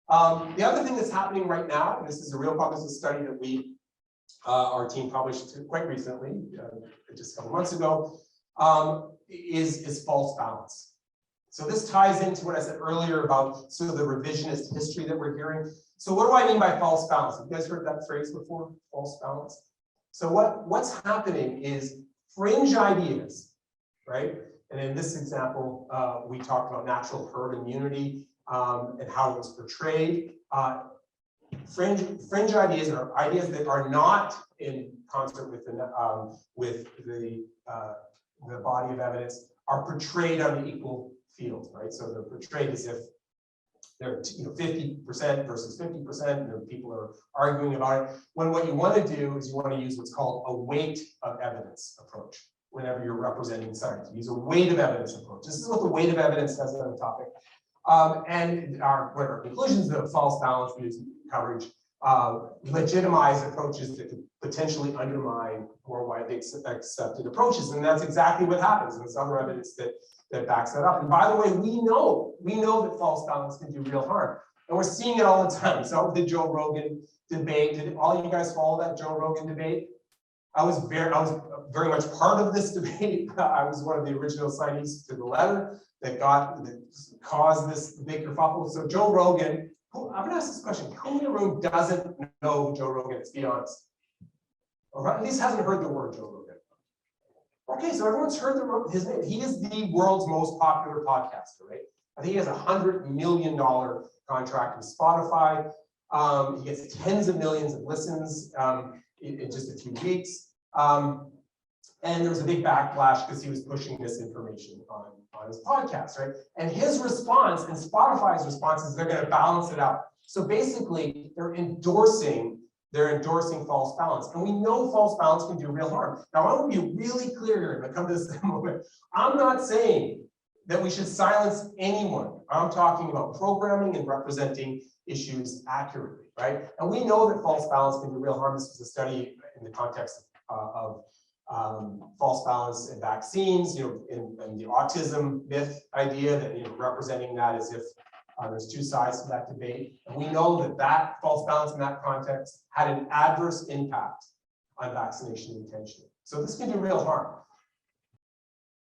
The other thing that's happening right now, and this is a real published study that our team published quite recently, just a couple months ago, is false balance. So this ties into what I said earlier about sort of the revisionist history that we're hearing. So what do I mean by false balance? Have you guys heard that phrase before, false balance? So what's happening is fringe ideas, right? And in this example, we talked about natural herd immunity and how it was portrayed. Fringe ideas are ideas that are not in concert with the body of evidence are portrayed on the equal field, right? So they're portrayed as if they're 50% versus 50%, and people are arguing about it. When what you want to do is you want to use what's called a weight of evidence approach whenever you're representing science. Use a weight of evidence approach. This is what the weight of evidence does on the topic. And our conclusions of false balance coverage legitimize approaches that could potentially undermine more widely accepted approaches. And that's exactly what happens. And there's other evidence that backs that up. And by the way, we know that false balance can do real harm. And we're seeing it all the time. So the Joe Rogan debate, did all you guys follow that Joe Rogan debate? I was very much part of this debate. I was one of the original signees to the letter that caused this big kerfuffle. So Joe Rogan, I'm gonna ask this question. Who in the room doesn't know Joe Rogan? Let's be honest. Or at least hasn't heard the word Joe Rogan. Okay, so everyone's heard his name. He is the world's most popular podcaster, right? I think he has $100 million contract with Spotify. He gets tens of millions of listens in just a few weeks. And there was a big backlash because he was pushing misinformation on his podcast, right? And his response and Spotify's response is they're going to balance it out. So basically, they're endorsing false balance. And we know false balance can do real harm. Now, I want to be really clear here when I come to this moment. I'm not saying that we should silence anyone. I'm talking about programming and representing issues accurately, right? And we know that false balance can do real harm. This was a study in the context of false balance in vaccines, and the autism myth idea that, representing that as if there's two sides to that debate. And we know that false balance in that context had an adverse impact on vaccination intention. So this can do real harm.